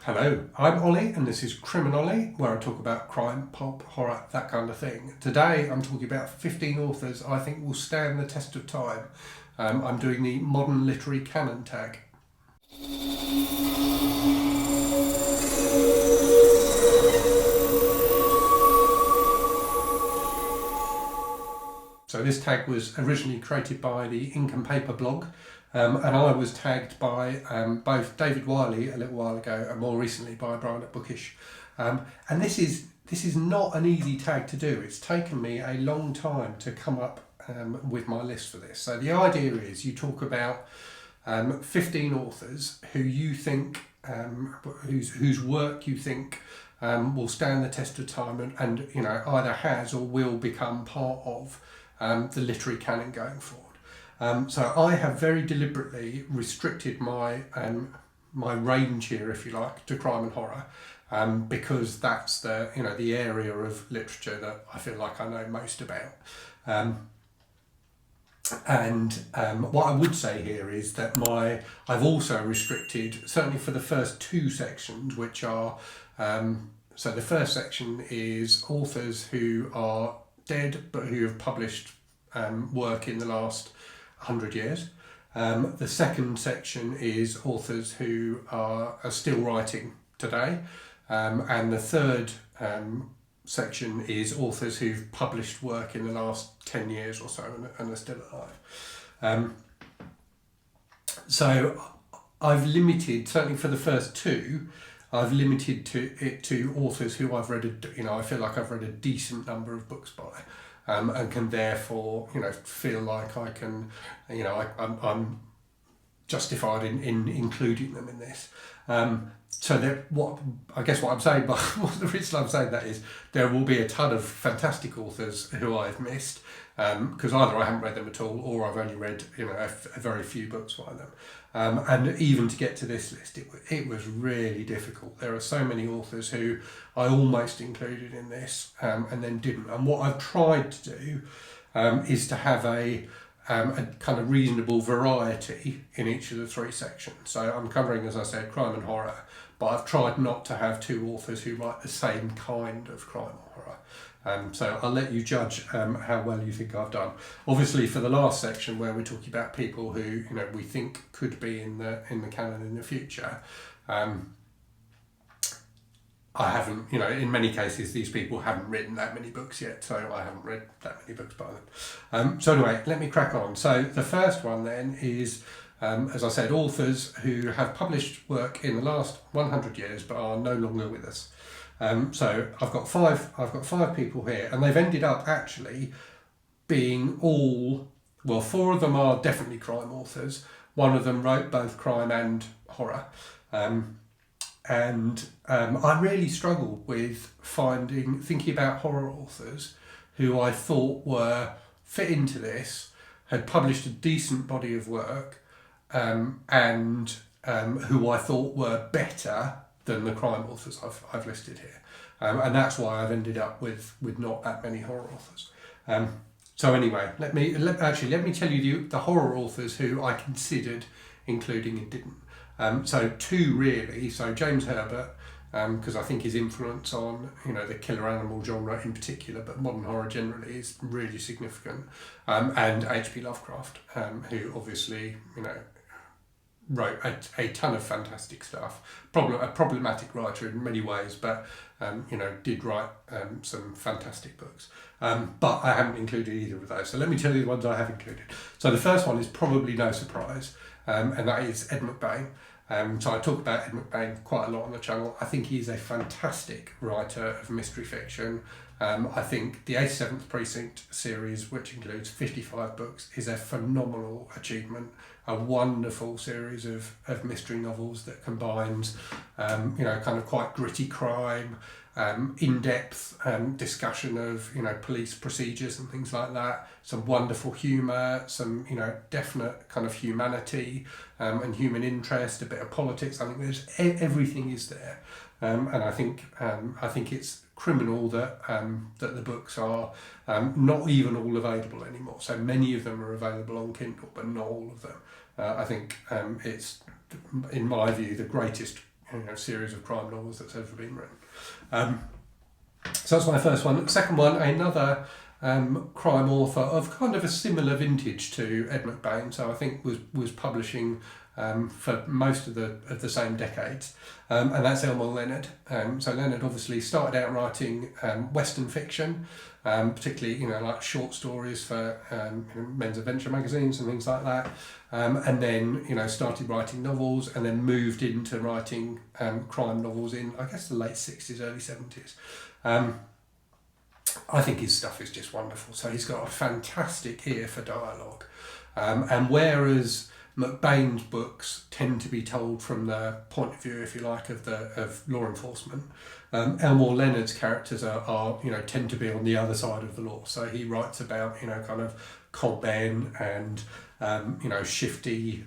Hello, I'm Ollie and this is Criminolly, where I talk about crime, pulp, horror, that kind of thing. Today I'm talking about 15 authors I think will stand the test of time. I'm doing the modern literary canon tag. So this tag was originally created by the Ink and Paper blog, and I was tagged by both David Wiley a little while ago and more recently by Brian at Bookish. And this is not an easy tag to do. It's taken me a long time to come up with my list for this. So the idea is you talk about 15 authors who you think, whose work you think will stand the test of time and either has or will become part of the literary canon going forward. So I have very deliberately restricted my range here, if you like, to crime and horror, because that's the area of literature that I feel like I know most about. What I would say here is that I've also restricted, certainly for the first two sections, which are so the first section is authors who are dead but who have published work in the last 100 years. The second section is authors who are still writing today, and the third section is authors who've published work in the last 10 years or so and are still alive. So I've limited, certainly for the first two, I've limited it to authors who I've read, I feel like I've read a decent number of books by, and can therefore, feel like I can, I'm justified in including them in this. So that what I'm saying, but the reason I'm saying that is there will be a ton of fantastic authors who I've missed, because either I haven't read them at all or I've only read a very few books by them. And even to get to this list, it was really difficult. There are so many authors who I almost included in this and then didn't. And what I've tried to do is to have a kind of reasonable variety in each of the three sections. So I'm covering, as I said, crime and horror, but I've tried not to have two authors who write the same kind of crime or horror. So I'll let you judge how well you think I've done. Obviously, for the last section where we're talking about people who we think could be in the canon in the future, I haven't. In many cases, these people haven't written that many books yet, so I haven't read that many books by them. So anyway, let me crack on. So the first one then is, as I said, authors who have published work in the last 100 years but are no longer with us. So I've got five people here, and they've ended up actually being four of them are definitely crime authors. One of them wrote both crime and horror. And I really struggled with thinking about horror authors who I thought were fit into this, had published a decent body of work, and who I thought were better than the crime authors I've listed here. And that's why I've ended up with not that many horror authors. So anyway, let me tell you the horror authors who I considered including and didn't. So two really. So James Herbert, because I think his influence on the killer animal genre in particular, but modern horror generally, is really significant. And H.P. Lovecraft, who obviously wrote a ton of fantastic stuff. A problematic writer in many ways, but did write some fantastic books. But I haven't included either of those. So let me tell you the ones I have included. So the first one is probably no surprise, and that is Ed McBain. So I talk about Ed McBain quite a lot on the channel. I think he's a fantastic writer of mystery fiction. I think the 87th Precinct series, which includes 55 books, is a phenomenal achievement. A wonderful series of mystery novels that combines, kind of quite gritty crime, in-depth discussion of, police procedures and things like that. Some wonderful humour, some, definite kind of humanity and human interest, a bit of politics. I think there's everything is there, and I think it's criminal that the books are not even all available anymore. So many of them are available on Kindle, but not all of them. I think it's, in my view, the greatest series of crime novels that's ever been written. So that's my first one. Second one, another crime author of kind of a similar vintage to Ed McBain, so I think was publishing for most of the same decades, and that's Elmore Leonard. So Leonard obviously started out writing Western fiction, particularly like short stories for men's adventure magazines and things like that, and then started writing novels, and then moved into writing crime novels in, I guess, the late 60s, early 70s. I think his stuff is just wonderful. So he's got a fantastic ear for dialogue, and whereas McBain's books tend to be told from the point of view, if you like, of law enforcement, Elmore Leonard's characters are tend to be on the other side of the law. So he writes about kind of con men and shifty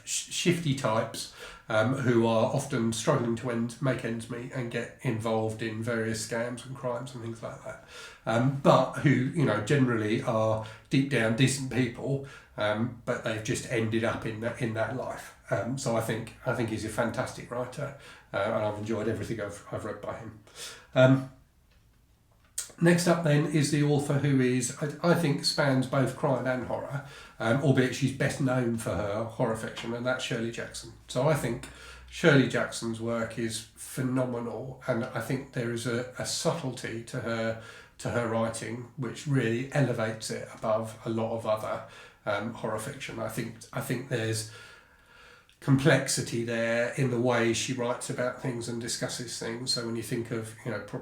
shifty types who are often struggling to make ends meet and get involved in various scams and crimes and things like that, but who generally are deep down decent people, but they've just ended up in that life. So I think he's a fantastic writer, and I've enjoyed everything I've read by him. Next up then is the author who is, I think, spans both crime and horror, albeit she's best known for her horror fiction, and that's Shirley Jackson. So I think Shirley Jackson's work is phenomenal, and I think there is a subtlety to her writing which really elevates it above a lot of other horror fiction. I think there's complexity there in the way she writes about things and discusses things. So when you think of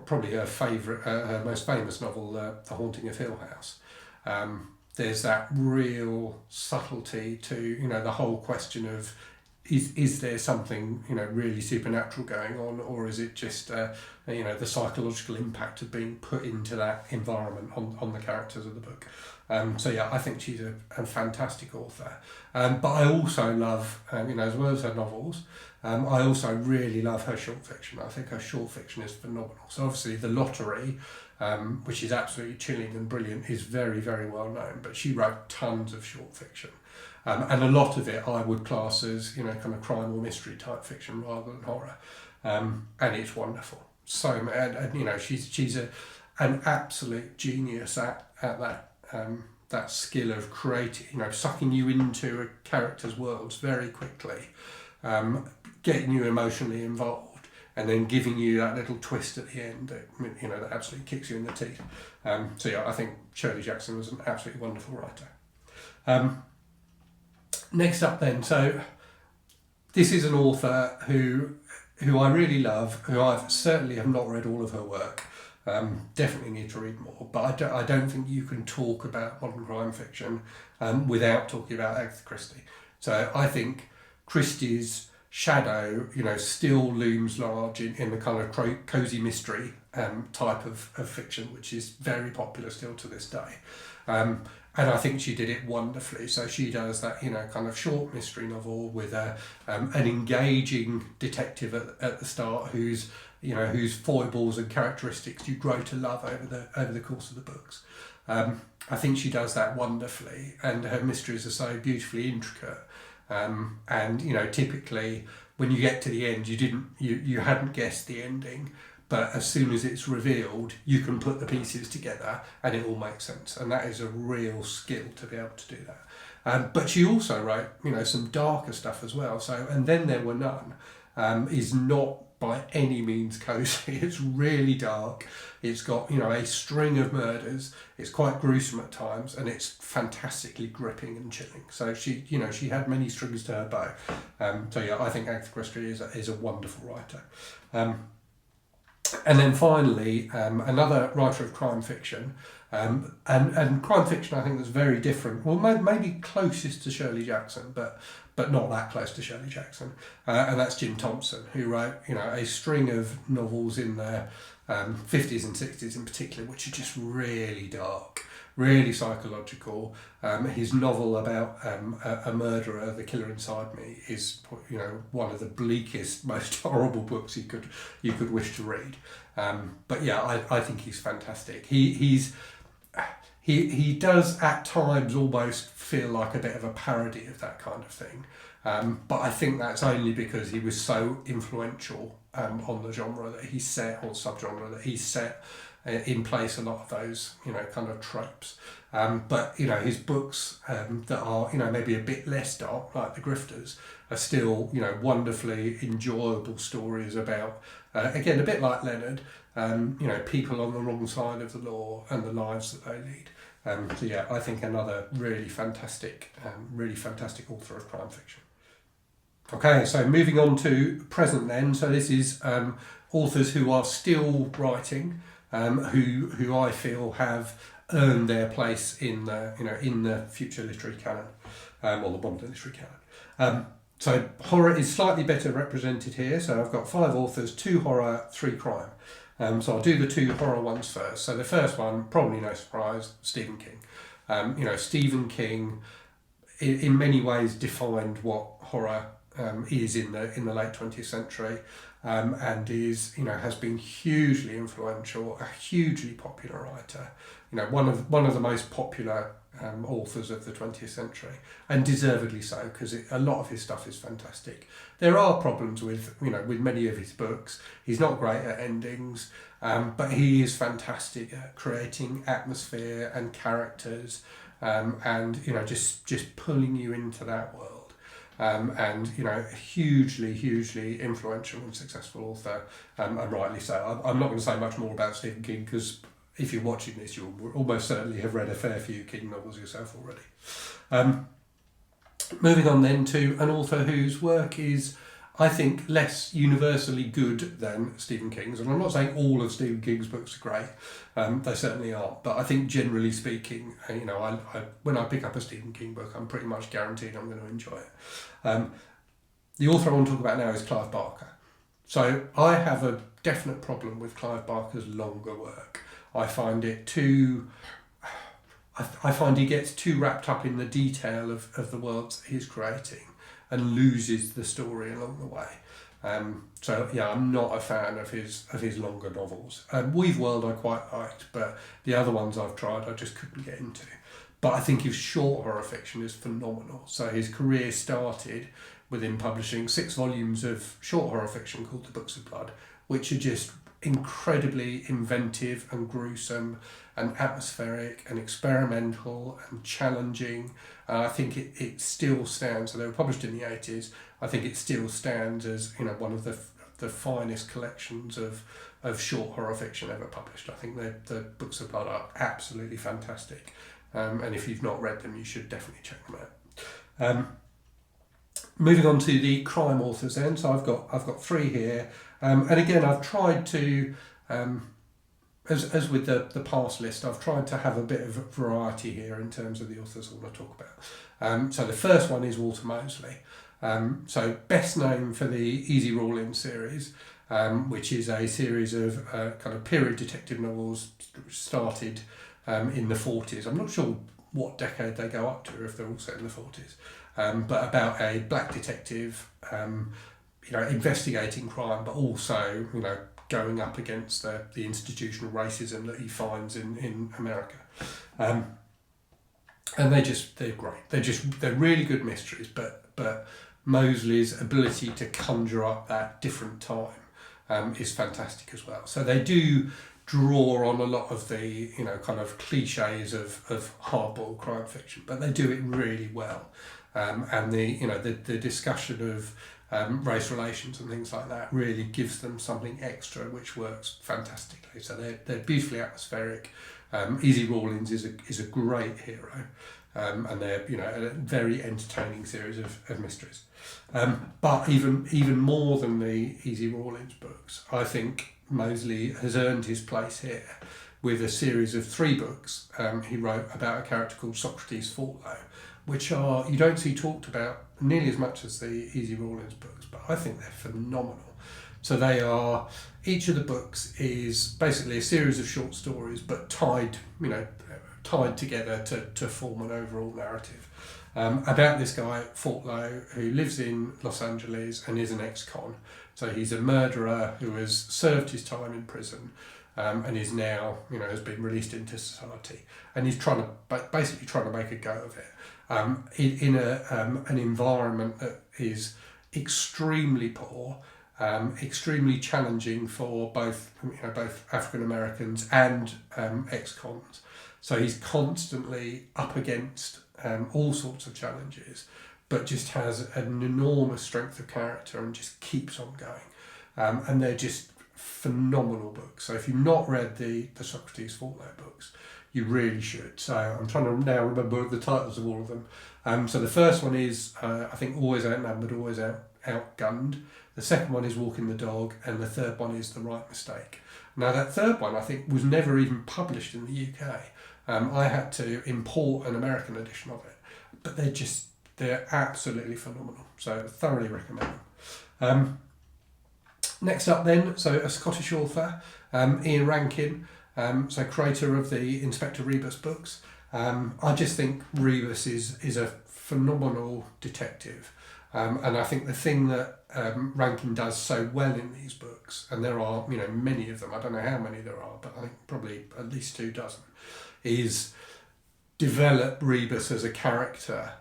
probably her favourite, her most famous novel, The Haunting of Hill House, there's that real subtlety to the whole question of is there something really supernatural going on, or is it just the psychological impact of being put into that environment on the characters of the book. So yeah, I think she's a fantastic author. But I also love, as well as her novels, I also really love her short fiction. I think her short fiction is phenomenal. So obviously The Lottery, which is absolutely chilling and brilliant, is very, very well known, but she wrote tons of short fiction. And a lot of it I would class as, kind of crime or mystery type fiction rather than horror. And it's wonderful. So, and she's an absolute genius at that. That skill of creating, sucking you into a character's worlds very quickly, getting you emotionally involved, and then giving you that little twist at the end that that absolutely kicks you in the teeth. So yeah, I think Shirley Jackson was an absolutely wonderful writer. Next up then, so this is an author who I really love, who I've certainly have not read all of her work. Definitely need to read more, but I don't think you can talk about modern crime fiction without talking about Agatha Christie. So I think Christie's shadow, still looms large in the kind of cosy mystery type of fiction, which is very popular still to this day. And I think she did it wonderfully. So she does that, kind of short mystery novel with an engaging detective at the start whose foibles and characteristics you grow to love over the course of the books. I think she does that wonderfully, and her mysteries are so beautifully intricate. And typically when you get to the end, you hadn't guessed the ending, but as soon as it's revealed, you can put the pieces together and it all makes sense. And that is a real skill to be able to do that. But she also wrote, some darker stuff as well. So, And Then There Were None is not by any means cozy. It's really dark. It's got, a string of murders. It's quite gruesome at times, and it's fantastically gripping and chilling. So she had many strings to her bow. So yeah, I think Agatha Christie is a wonderful writer. And then finally, another writer of crime fiction, and crime fiction I think that's very different. Well, maybe closest to Shirley Jackson, but not that close to Shirley Jackson. And that's Jim Thompson, who wrote a string of novels in the 50s and 60s in particular, which are just really dark, really psychological. His novel about a murderer, The Killer Inside Me, is one of the bleakest, most horrible books you could wish to read. But yeah, I think he's fantastic. He does at times almost feel like a bit of a parody of that kind of thing. But I think that's only because he was so influential on the genre that he set, or subgenre that he set in place a lot of those, kind of tropes. But, his books that are, maybe a bit less dark, like The Grifters, are still, wonderfully enjoyable stories about, again, a bit like Leonard, people on the wrong side of the law and the lives that they lead. So yeah, I think another really fantastic author of crime fiction. Okay, so moving on to present then. So this is authors who are still writing, who I feel have earned their place in the future literary canon, or the modern literary canon. So horror is slightly better represented here. So I've got 5 authors, 2 horror, 3 crime. So I'll do the 2 horror ones first. So the first one, probably no surprise, Stephen King. Stephen King, in many ways, defined what horror is in the late 20th century, and is has been hugely influential, a hugely popular writer. One of the most popular authors of the 20th century, and deservedly so, because a lot of his stuff is fantastic. There are problems with many of his books. He's not great at endings, but he is fantastic at creating atmosphere and characters, and just pulling you into that world. And hugely influential and successful author, and rightly so. I'm not going to say much more about Stephen King, because if you're watching this, you'll almost certainly have read a fair few King novels yourself already. Moving on then to an author whose work is, I think, less universally good than Stephen King's. And I'm not saying all of Stephen King's books are great, they certainly aren't. But I think generally speaking, I when I pick up a Stephen King book, I'm pretty much guaranteed I'm going to enjoy it. The author I want to talk about now is Clive Barker. So I have a definite problem with Clive Barker's longer work. I find he gets too wrapped up in the detail of the worlds that he's creating and loses the story along the way. So yeah, I'm not a fan of his longer novels. Weave World I quite liked, but the other ones I've tried I just couldn't get into. But I think his short horror fiction is phenomenal. So his career started with him publishing 6 volumes of short horror fiction called The Books of Blood, which are just incredibly inventive and gruesome and atmospheric and experimental and challenging. I think it still stands. So they were published in the 80s. I think it still stands as one of the finest collections of short horror fiction ever published. I think the Books of Blood are absolutely fantastic, and if you've not read them, you should definitely check them out. Moving on to the crime authors then. So I've got 3 here. And again, I've tried to, as with the past list, I've tried to have a bit of variety here in terms of the authors I want to talk about. So the first one is Walter Mosley. So best known for the Easy Rawlins series, which is a series of kind of period detective novels started in the 40s. I'm not sure what decade they go up to, if they're all set in the 40s, but about a black detective investigating crime, but also, going up against the institutional racism that he finds in America. And they're great. They're really good mysteries, but Mosley's ability to conjure up that different time is fantastic as well. So they do draw on a lot of the, kind of cliches of hardboiled crime fiction, but they do it really well. And the discussion of race relations and things like that really gives them something extra which works fantastically. So they're beautifully atmospheric. Easy Rawlins is a great hero, and they're a very entertaining series of mysteries. But even more than the Easy Rawlins books, I think Mosley has earned his place here with a series of 3 books he wrote about a character called Socrates Fortlow, which you don't see talked about nearly as much as the Easy Rawlins books, but I think they're phenomenal. So each of the books is basically a series of short stories, but tied together to form an overall narrative about this guy, Fortlow, who lives in Los Angeles and is an ex-con. So he's a murderer who has served his time in prison, and is now, has been released into society, and he's basically trying to make a go of it. in an environment that is extremely poor, extremely challenging for both African Americans and ex-cons. So he's constantly up against all sorts of challenges, but just has an enormous strength of character and just keeps on going. And they're just phenomenal books. So if you've not read the Socrates Fortnight books, you really should. So I'm trying to now remember the titles of all of them. So the first one is, I think, Always Outnumbered, Always Outgunned. The second one is Walking the Dog, and the third one is The Right Mistake. Now that third one, I think, was never even published in the UK. I had to import an American edition of it, but they're absolutely phenomenal. So thoroughly recommend them. Next up then, so a Scottish author, Iain Rankin, so creator of the Inspector Rebus books. I just think Rebus is a phenomenal detective. And I think the thing that Rankin does so well in these books, and there are many of them, I don't know how many there are, but I think probably at least 24, is develop Rebus as a character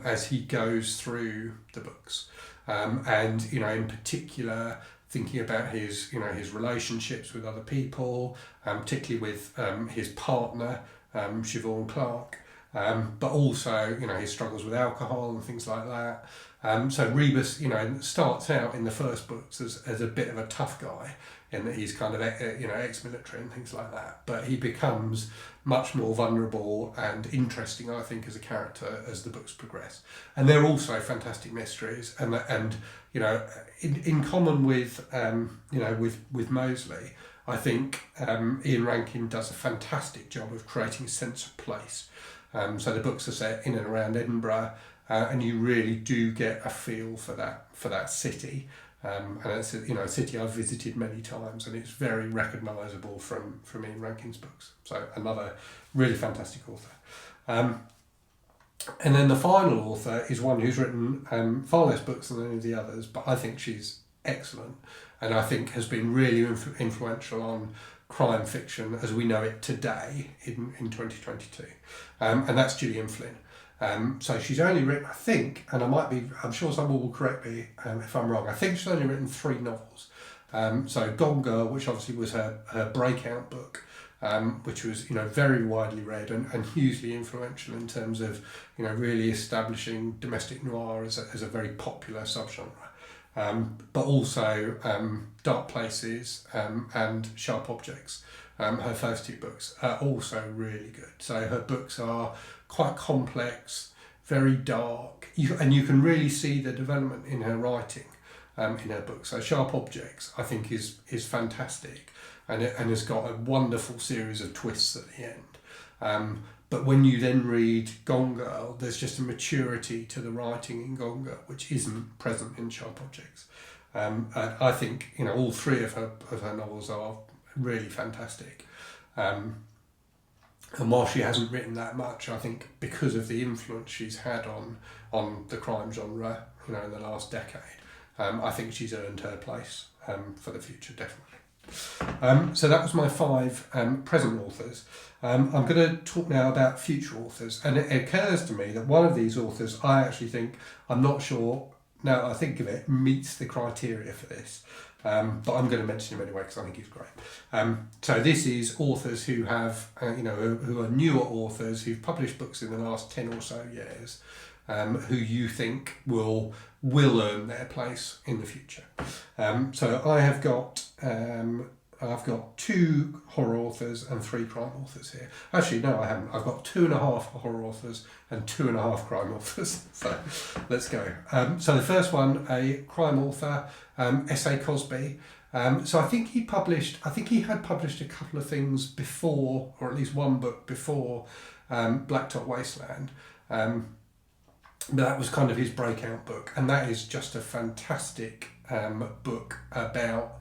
as he goes through the books. And in particular, thinking about his relationships with other people, particularly with his partner, Siobhan Clarke, but also his struggles with alcohol and things like that. So Rebus starts out in the first books as a bit of a tough guy, in that he's kind of ex-military and things like that, but he becomes much more vulnerable and interesting, I think, as a character as the books progress. And they're also fantastic mysteries, and in common with with Mosley, I think Iain Rankin does a fantastic job of creating a sense of place. So the books are set in and around Edinburgh, and you really do get a feel for that city. And it's a city I've visited many times, and it's very recognisable from Iain Rankin's books. So another really fantastic author. And then the final author is one who's written far less books than any of the others, but I think she's excellent, and I think has been really influential on crime fiction as we know it today in 2022. And that's Gillian Flynn. So she's only written, I think, and I'm sure someone will correct me if I'm wrong, I think she's only written 3 novels. So Gone Girl, which obviously was her breakout book, which was very widely read and hugely influential in terms of really establishing domestic noir as a very popular subgenre. But also Dark Places and Sharp Objects, her first 2 books, are also really good. So her books are quite complex, very dark, and you can really see the development in her writing in her books. So Sharp Objects, I think, is fantastic, and has got a wonderful series of twists at the end. But when you then read Gone Girl, there's just a maturity to the writing in Gone Girl which isn't present in Sharp Objects. I think all 3 of her novels are really fantastic. And while she hasn't written that much, I think because of the influence she's had on the crime genre, in the last decade, I think she's earned her place for the future, definitely. So that was my 5 present authors. I'm going to talk now about future authors, and it occurs to me that one of these authors, I actually think, I'm not sure, now that I think of it, meets the criteria for this. But I'm going to mention him anyway because I think he's great. So this is authors who have, who are newer authors who've published books in the last 10 or so years, who you think will earn their place in the future. So I've got 2 horror authors and 3 crime authors here. Actually, no, I haven't. I've got 2.5 horror authors and 2.5 crime authors. So let's go. So the first one, a crime author, Sasha Cosby. So I think he had published a couple of things before, or at least one book before Blacktop Wasteland. But that was kind of his breakout book, and that is just a fantastic book about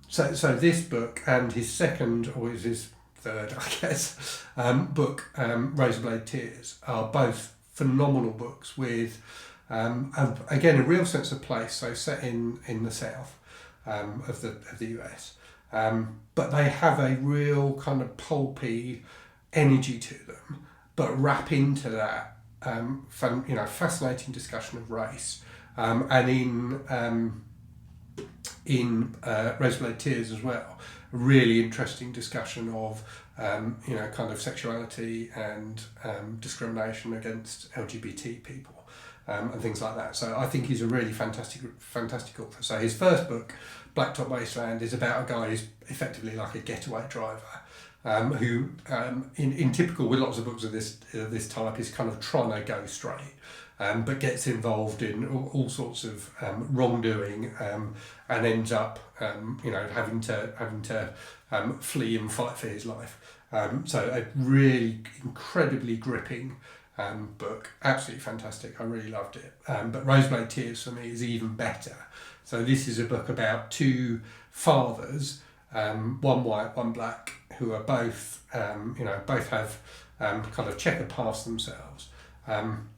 so this book and his second, or is his third, I guess, book, Razorblade Tears, are both phenomenal books with again a real sense of place. So set in the south of the US, but they have a real kind of pulpy energy to them, but wrap into that fascinating discussion of race, and in Razorblade Tears as well, a really interesting discussion of kind of sexuality and discrimination against LGBT people. And things like that. So I think he's a really fantastic author. So his first book, Blacktop Wasteland, is about a guy who's effectively like a getaway driver, who, in typical with lots of books of this type, is kind of trying to go straight, but gets involved in all sorts of wrongdoing, and ends up having to flee and fight for his life. So a really incredibly gripping book, absolutely fantastic. I really loved it. But Razorblade Tears for me is even better. So this is a book about two fathers, one white, one black, who are both both have kind of checkered past themselves, and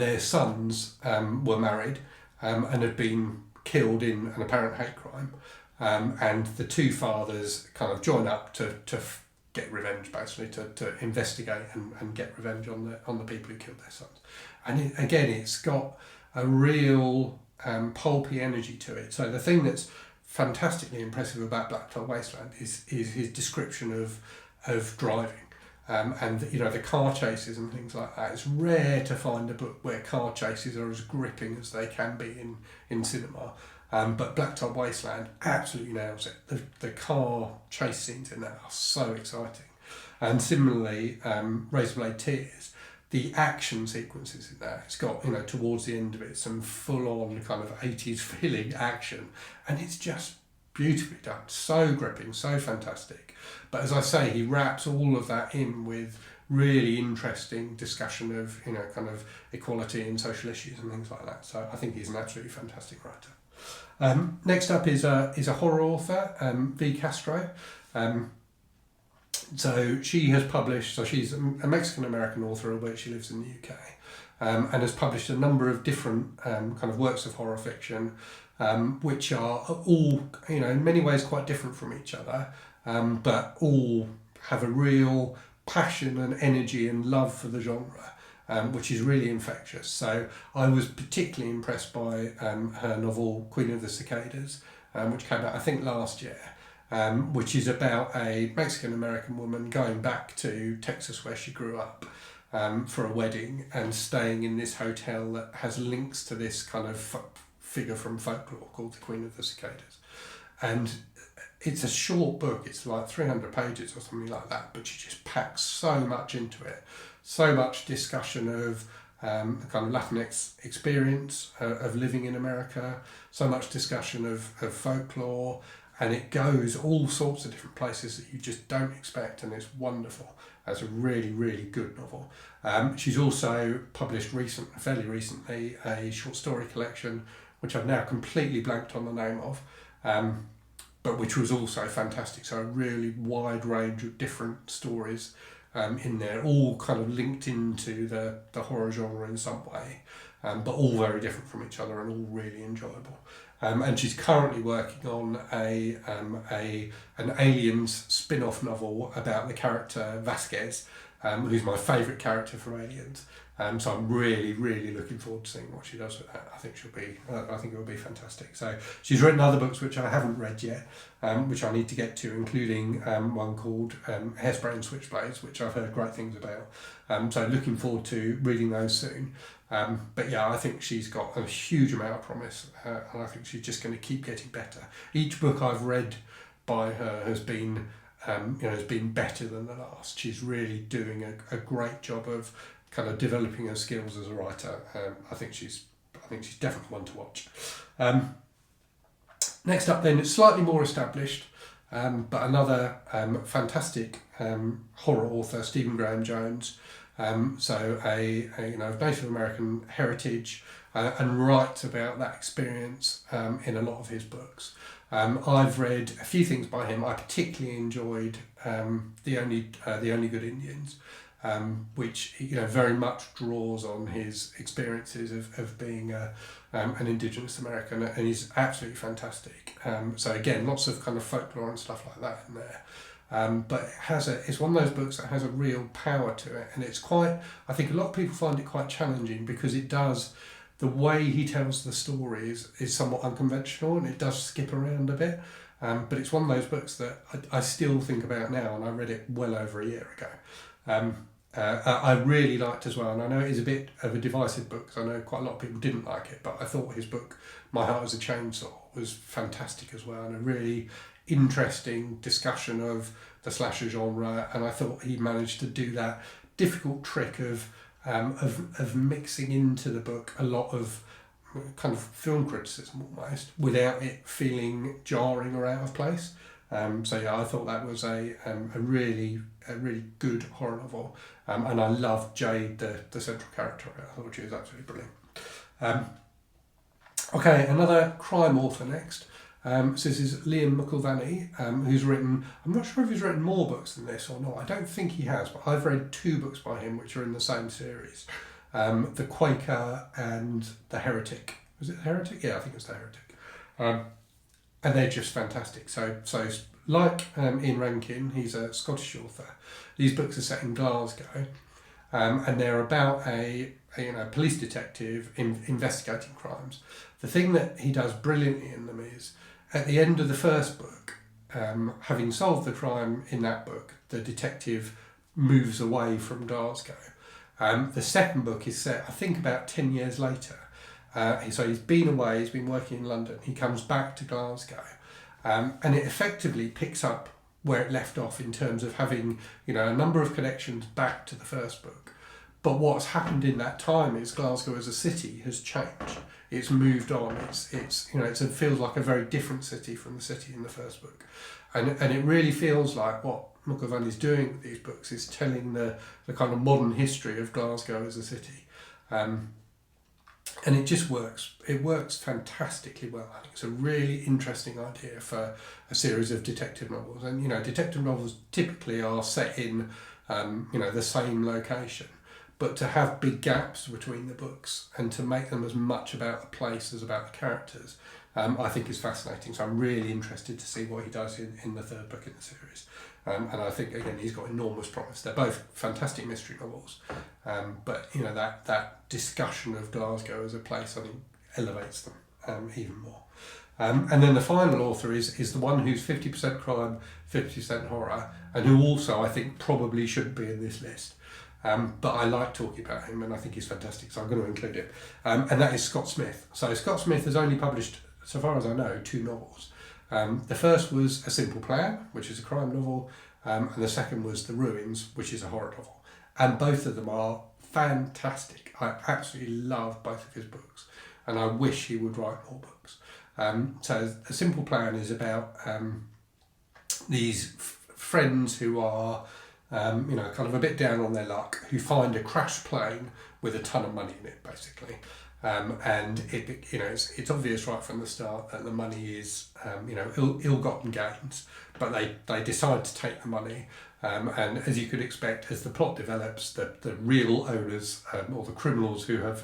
their sons were married and had been killed in an apparent hate crime, and the two fathers kind of join up to get revenge, basically, to investigate and get revenge on the people who killed their sons. And it's got a real pulpy energy to it. So the thing that's fantastically impressive about Blacktop Wasteland is his description of driving, and the car chases and things like that. It's rare to find a book where car chases are as gripping as they can be in cinema. But Blacktop Wasteland absolutely nails it. The car chase scenes in that are so exciting. And similarly, Razorblade Tears, the action sequences in that, it's got, towards the end of it, some full-on kind of 80s feeling action. And it's just beautifully done. So gripping, so fantastic. But as I say, he wraps all of that in with really interesting discussion of, kind of equality and social issues and things like that. So I think he's an absolutely fantastic writer. Next up is a horror author, Vcastro. So she has published, so she's a Mexican-American author, albeit she lives in the UK, and has published a number of different kind of works of horror fiction, which are all, in many ways quite different from each other, but all have a real passion and energy and love for the genre. Which is really infectious. So I was particularly impressed by her novel Queen of the Cicadas, which came out I think last year, which is about a Mexican-American woman going back to Texas where she grew up for a wedding and staying in this hotel that has links to this kind of figure from folklore called the Queen of the Cicadas. And it's a short book, it's like 300 pages or something like that, but she just packs so much into it. So much discussion of the kind of Latinx experience of living in America, so much discussion of folklore, and it goes all sorts of different places that you just don't expect, and it's wonderful. It's a really, really good novel. She's also published fairly recently a short story collection, which I've now completely blanked on the name of, but which was also fantastic. So a really wide range of different stories in there, all kind of linked into the horror genre in some way, but all very different from each other and all really enjoyable. And she's currently working on an Aliens spin-off novel about the character Vasquez, who's my favourite character from Aliens. So I'm really, really looking forward to seeing what she does with that. I think it will be fantastic. So she's written other books which I haven't read yet, which I need to get to, including one called Hairspray and Switchblades, which I've heard great things about. So looking forward to reading those soon. But yeah, I think she's got a huge amount of promise, and I think she's just going to keep getting better. Each book I've read by her has been better than the last. She's really doing a great job of kind of developing her skills as a writer. I think she's definitely one to watch. Next up then, it's slightly more established, but another fantastic horror author, Stephen Graham Jones. So a Native American heritage, and writes about that experience in a lot of his books. I've read a few things by him. I particularly enjoyed The Only Good Indians, which very much draws on his experiences of being an Indigenous American, and he's absolutely fantastic. So again, lots of kind of folklore and stuff like that in there. but it's one of those books that has a real power to it, and it's quite. I think a lot of people find it quite challenging because it does. The way he tells the story is somewhat unconventional, and it does skip around a bit. But it's one of those books that I still think about now, and I read it well over a year ago. I really liked as well, and I know it is a bit of a divisive book because I know quite a lot of people didn't like it, but I thought his book, My Heart as a Chainsaw, was fantastic as well, and a really interesting discussion of the slasher genre, and I thought he managed to do that difficult trick of mixing into the book a lot of kind of film criticism almost without it feeling jarring or out of place. So yeah, I thought that was a really good horror novel, and I loved Jade, the central character. I thought she was absolutely brilliant. Okay, another crime author next. So this is Iain McIlvanney, who's written. I'm not sure if he's written more books than this or not. I don't think he has, but I've read 2 books by him which are in the same series. The Quaker and The Heretic. Was it The Heretic? Yeah, I think it's The Heretic. And they're just fantastic. So like Iain Rankin, he's a Scottish author. These books are set in Glasgow, and they're about a police detective investigating crimes. The thing that he does brilliantly in them is, at the end of the first book, having solved the crime in that book, the detective moves away from Glasgow. The second book is set, I think, about 10 years later. So he's been away, he's been working in London, he comes back to Glasgow, and it effectively picks up where it left off in terms of having a number of connections back to the first book. But what's happened in that time is Glasgow as a city has changed. It's moved on. It feels like a very different city from the city in the first book, and it really feels like what McIlvanney's doing with these books is telling the kind of modern history of Glasgow as a city, and it just works. It works fantastically well. I think it's a really interesting idea for a series of detective novels, and detective novels typically are set in the same location. But to have big gaps between the books and to make them as much about the place as about the characters, I think is fascinating. So I'm really interested to see what he does in the third book in the series. And I think, again, he's got enormous promise. They're both fantastic mystery novels, but that discussion of Glasgow as a place, I think, elevates them even more. And then the final author is the one who's 50% crime, 50% horror, and who also, I think, probably shouldn't be in this list. But I like talking about him, and I think he's fantastic, so I'm going to include him. And that is Scott Smith. So Scott Smith has only published, so far as I know, 2 novels. The first was A Simple Plan, which is a crime novel, and the second was The Ruins, which is a horror novel. And both of them are fantastic. I absolutely love both of his books, and I wish he would write more books. So A Simple Plan is about these friends who are kind of a bit down on their luck, who find a crashed plane with a ton of money in it, basically. And it's obvious right from the start that the money is ill-gotten gains, but they decide to take the money, and as you could expect, as the plot develops, the real owners or the criminals who have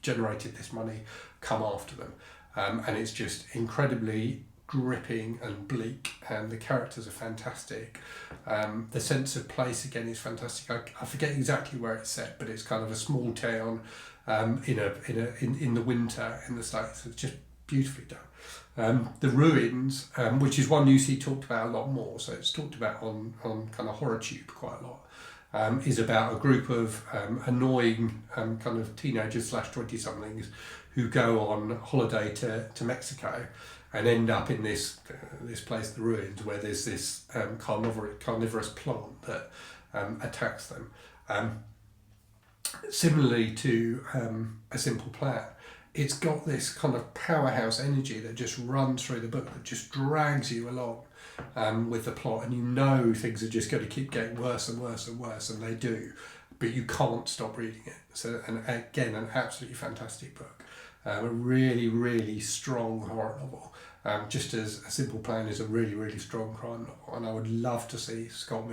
generated this money come after them, and it's just incredibly gripping and bleak, and the characters are fantastic. The sense of place again is fantastic. I forget exactly where it's set, but it's kind of a small town in the winter in the States. It's just beautifully done. The Ruins, which is one you see talked about a lot more, so it's talked about on kind of Horror Tube quite a lot, is about a group of annoying kind of teenagers / 20-somethings who go on holiday to Mexico and end up in this place, the Ruins, where there's this carnivorous plant that attacks them. Similarly to A Simple Plan, it's got this kind of powerhouse energy that just runs through the book, that just drags you along with the plot, and things are just going to keep getting worse and worse and worse, and they do, but you can't stop reading it. So, and again, an absolutely fantastic book. A really, really strong horror novel, just as A Simple Plan is a really, really strong crime novel, and I would love to see Scott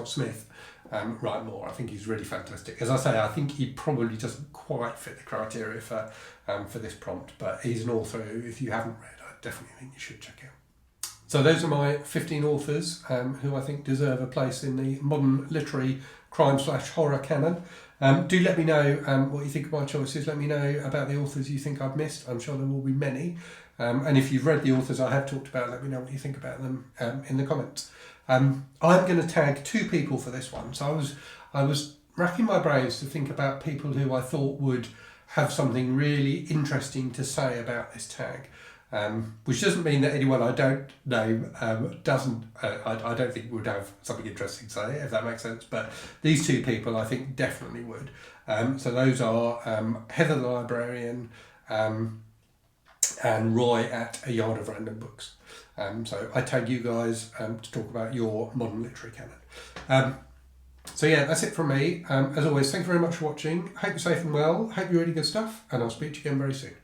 Smith write more. I think he's really fantastic. As I say, I think he probably doesn't quite fit the criteria for this prompt, but he's an author who, if you haven't read, I definitely think you should check out. So those are my 15 authors who I think deserve a place in the modern literary crime/horror canon. Do let me know what you think of my choices. Let me know about the authors you think I've missed. I'm sure there will be many. And if you've read the authors I have talked about, let me know what you think about them in the comments. I'm going to tag 2 people for this one. So I was racking my brains to think about people who I thought would have something really interesting to say about this tag. Which doesn't mean that anyone I don't know doesn't. I don't think would have something interesting to say, if that makes sense. But these 2 people I think definitely would. So those are Heather the librarian and Roy at A Yard of Random Books. So I tag you guys to talk about your modern literary canon. So yeah, that's it from me. As always, thank you very much for watching. Hope you're safe and well. Hope you're reading good stuff, and I'll speak to you again very soon.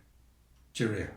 Cheerio.